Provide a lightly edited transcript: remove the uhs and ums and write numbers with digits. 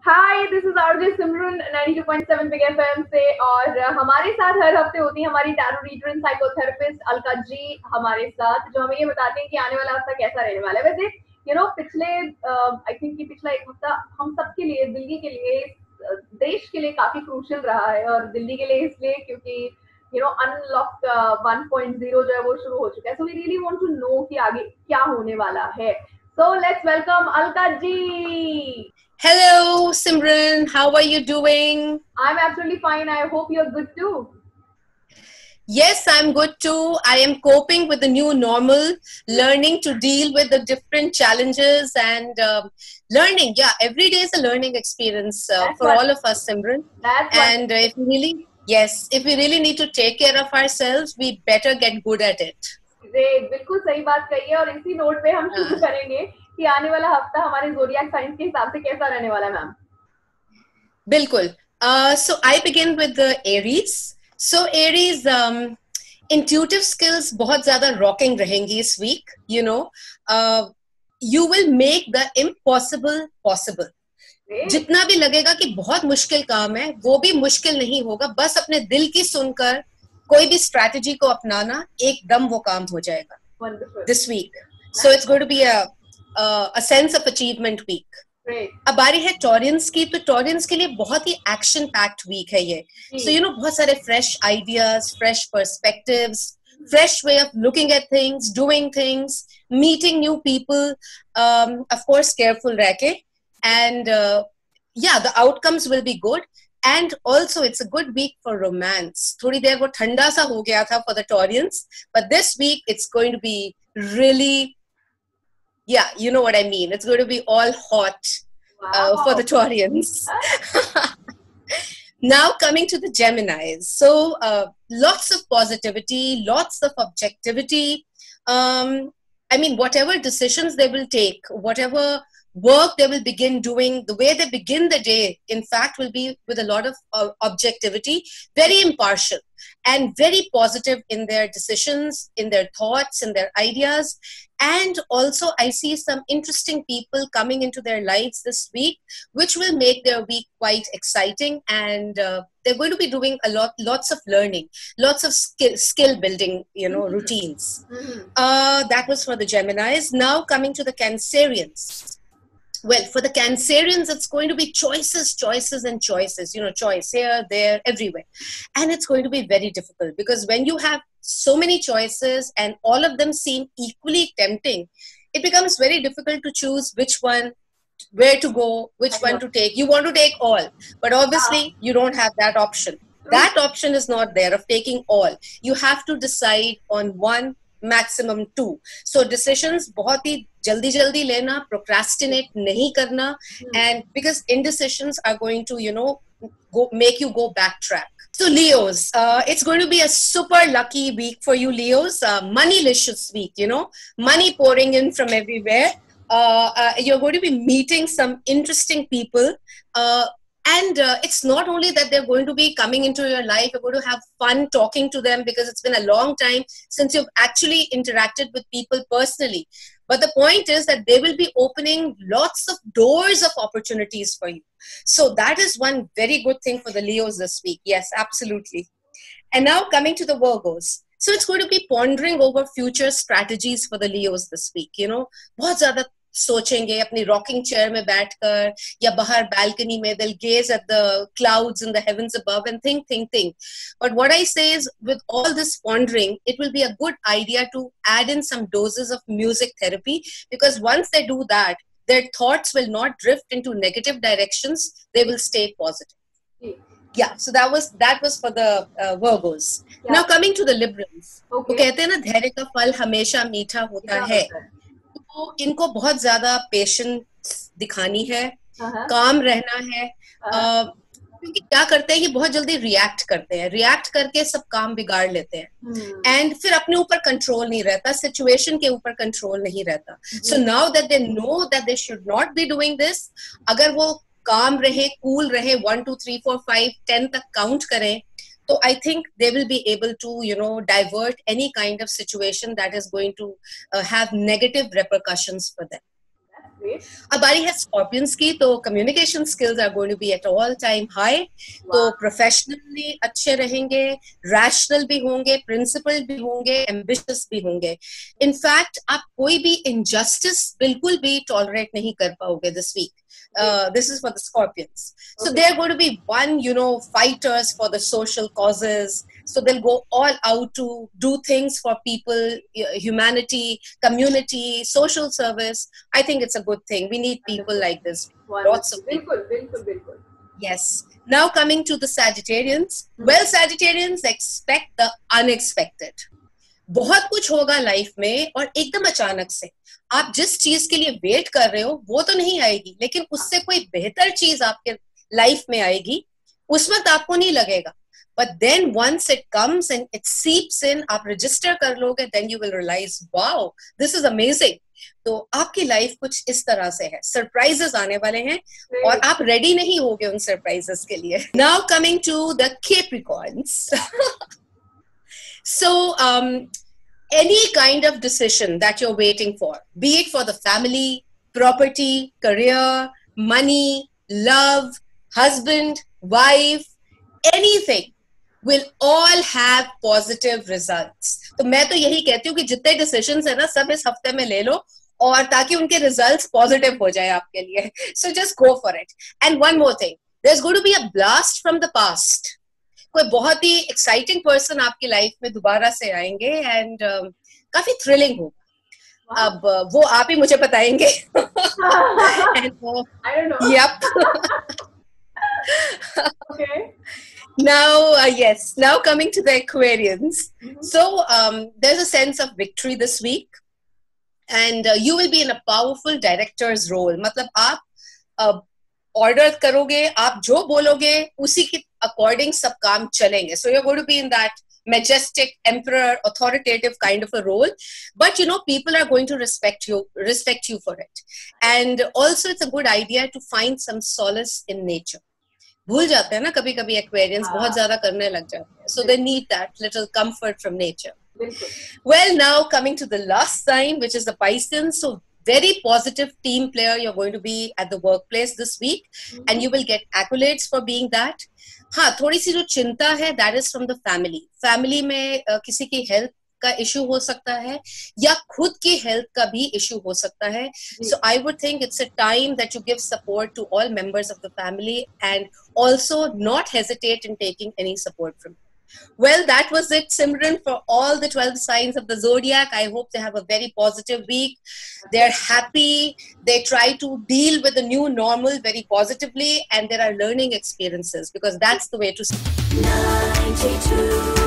Hi, this is RJ Simran 92.7 big FM से। और हमारे साथ हर हफ्ते होती है हमारी tarot reader and psychotherapist Alka ji हमारे साथ, जो हमें ये बताते हैं कि आने वाला हफ्ता कैसा रहने वाला है। वैसे पिछले आई थिंक कि पिछला एक हफ्ता हम सबके लिए, दिल्ली के लिए, देश के लिए काफी क्रूशियल रहा है। और दिल्ली के लिए इसलिए क्योंकि अनलॉक 1.0 जो है वो शुरू हो चुका है। So we really want to know कि आगे क्या होने वाला है। So let's welcome Alka ji. Hello, Simran. How are you doing? I'm absolutely fine. I hope you're good too. Yes, I'm good too. I am coping with the new normal, learning to deal with the different challenges and learning. Yeah, every day is a learning experience That's for what. all of us, Simran. That's And wonderful. if we really need to take care of ourselves, we better get good at it. Great, बिल्कुल सही बात कही है। और इसी note पे हम शुरू Uh, करेंगे कि आने वाला हफ्ता हमारे ज़ोडिएक साइंस के हिसाब से कैसा रहने वाला है ma'am. Bilkul. So I begin with the Aries. So Aries, intuitive skills बहुत ज़्यादा rocking रहेंगी इस week. You will make the impossible possible. Great. जितना भी लगेगा कि बहुत मुश्किल काम है, वो भी मुश्किल नहीं होगा। बस अपने दिल की सुनकर कोई भी स्ट्रैटेजी को अपनाना, एकदम वो काम हो जाएगा wonderful. this week. So it's going to be a sense of achievement week. Great. अब बारी है टॉरियंस की, तो टॉरियंस के लिए बहुत ही एक्शन पैक्ड वीक है ये। जी। बहुत सारे fresh ideas, fresh perspectives, fresh way of looking at things, doing things, meeting new people, of course careful रह के, and yeah, the outcomes will be good. And also it's a good week for romance. थोड़ी देर वो ठंडा सा हो गया था for the Taurians, but this week it's going to be really, yeah, you know what I mean. It's going to be all hot for wow. the Taurians. Now coming to the Geminis. So lots of positivity, lots of objectivity. I mean, whatever decisions they will take, whatever work they will begin doing, the way they begin the day, in fact, will be with a lot of objectivity, very impartial and very positive in their decisions, in their thoughts, in their ideas. And also, I see some interesting people coming into their lives this week, which will make their week quite exciting. And they're going to be doing lots of learning, lots of skill building, routines. That was for the Geminis. Now coming to the Cancerians. Well, for the Cancerians, it's going to be choices, choices, and choices. Choice here, there, everywhere. And it's going to be very difficult because when you have so many choices and all of them seem equally tempting, it becomes very difficult to choose which one, where to go, which one to take. You want to take all, but obviously you don't have that option. That option is not there of taking all. You have to decide on one, maximum two. So decisions बहुत ही जल्दी जल्दी लेना, procrastinate नहीं करना, and because indecisions are going to make you go backtrack. So Leos, it's going to be a super lucky week for you Leos. Moneylicious week, money pouring in from everywhere. You're going to be meeting some interesting people. And it's not only that they're going to be coming into your life, you're going to have fun talking to them because it's been a long time since you've actually interacted with people personally. But the point is that they will be opening lots of doors of opportunities for you. So that is one very good thing for the Leos this week. Yes, absolutely. And now coming to the Virgos. So it's going to be pondering over future strategies for the Leos this week. बहुत ज़्यादा सोचेंगे अपनी rocking chair में बैठकर या बाहर balcony में. They'll gaze at the clouds in the heavens above and think. But what I say is, with all this pondering, it will be a good idea to add in some doses of music therapy, because once they do that, their thoughts will not drift into negative directions. They will stay positive. Yeah, so that was for the Virgos. Yeah. Now coming to the Liberals. Okay. तो कहते हैं ना, धैर्य का फल हमेशा मीठा होता है. तो इनको बहुत ज्यादा पेशेंस दिखानी है, काम रहना है. क्योंकि क्या करते हैं, ये बहुत जल्दी रिएक्ट करते हैं, रिएक्ट करके सब काम बिगाड़ लेते हैं. एंड फिर अपने ऊपर कंट्रोल नहीं रहता, सिचुएशन के ऊपर कंट्रोल नहीं रहता. So now that they know that they should not be doing this, अगर वो काम रहे, कूल रहे, 1 2 3 4 5 10 तक काउंट करें, so I think they will be able to, divert any kind of situation that is going to have negative repercussions for them. Great. अब बारी है स्कॉर्पियंस की, तो communication skills are going to be at all time high. तो professionally अच्छे रहेंगे, rational भी होंगे, प्रिंसिपल भी होंगे, एम्बिशियस भी होंगे. इनफैक्ट आप कोई भी इनजस्टिस बिल्कुल भी टॉलरेट नहीं कर पाओगे this week. This is for the Scorpions. So they're going to be fighters for the social causes. So they'll go all out to do things for people, humanity, community, social service. I think it's a good thing. We need people like this. Lots of people. बिल्कुल. Yes. Now coming to the Sagittarians. Well, Sagittarians expect the unexpected. बहुत कुछ होगा life में और एकदम अचानक से आप जिस चीज के लिए वेट कर रहे हो वो तो नहीं आएगी, लेकिन उससे कोई बेहतर चीज आपके लाइफ में आएगी. उस वक्त आपको नहीं लगेगा, but then once it comes and it seeps in, आप रजिस्टर कर लोगे, then you will realise wow this is amazing. तो आपकी लाइफ कुछ इस तरह से है, सरप्राइजेस आने वाले हैं और आप रेडी नहीं होगे उन सरप्राइजेस के लिए. Now coming to the Capricorns. So, any kind of decision that you're waiting for, be it for the family, property, career, money, love, husband, wife, anything, will all have positive results. तो मैं तो यही कहती हूँ कि जितने decisions है ना, सब इस हफ्ते में ले लो और ताकि उनके results positive हो जाए आपके लिए. So just go for it. And one more thing, there's going to be a blast from the past. कोई बहुत ही एक्साइटिंग पर्सन आपकी लाइफ में दोबारा से आएंगे एंड काफी थ्रिलिंग होगा. अब वो आप ही मुझे बताएंगे. Yep. Okay. Now coming to the Aquarians. So there's a sense of victory this week and you will be in a powerful director's role. मतलब आप ऑर्डर करोगे, आप जो बोलोगे उसी के अकॉर्डिंग सब काम चलेंगे. So you're going to be in that majestic emperor authoritative kind of a role, but people are going to respect you for it. And also it's a good idea to find some solace in nature. भूल जाते हैं ना कभी कभी Aquarians, बहुत ज्यादा करने लग जाते हैं. So they need that little comfort from nature. Well, now coming to the last sign, which is the Pisceans. So very positive team player you're going to be at the workplace this week, and you will get accolades for being that. हाँ, थोड़ी सी जो चिंता है that is from the family. Family में किसी की health का issue हो सकता है या खुद की health का भी issue हो सकता है. So I would think it's a time that you give support to all members of the family and also not hesitate in taking any support from them. Well, that was it, Simran, for all the 12 signs of the zodiac. I hope they have a very positive week. They're happy. They try to deal with the new normal very positively, and there are learning experiences because that's the way to. 92.